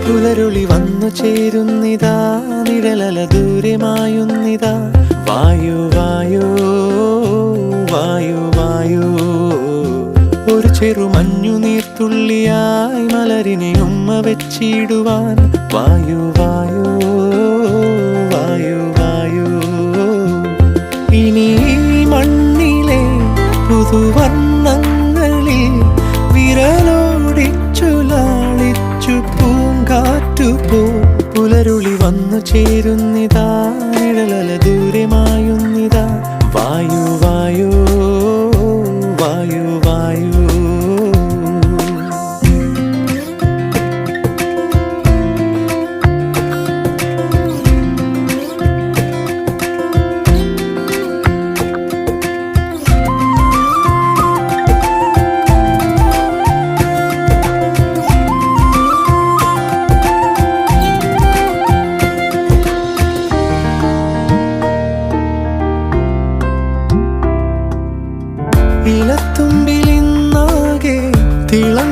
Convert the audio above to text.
പുലരുളി വന്നു ചേരുന്നിതാ, നിഴലല ദൂരെ മായുന്നിതാ. വായു വായു വായു വായു, ഒരു ചെറു മഞ്ഞു നീർത്തുള്ളിയായി മലരിനെ ഉമ്മ വെച്ചിടുവാൻ. വായു വായു വായു വായു, ഇനി മണ്ണിലെ പുതുവർണ്ണങ്ങളിൽ വിരലോടിച്ചു ലാളിച്ചു പൂങ്കാറ്റുപോ. പുലരുളി വന്നു ചേരുന്നിതാ, നിഴലല ദൂരെ മായുന്നിതാ. വായു വായു വായു വായു. ഇലത്തുമ്പിലിന്നാകെ തിളം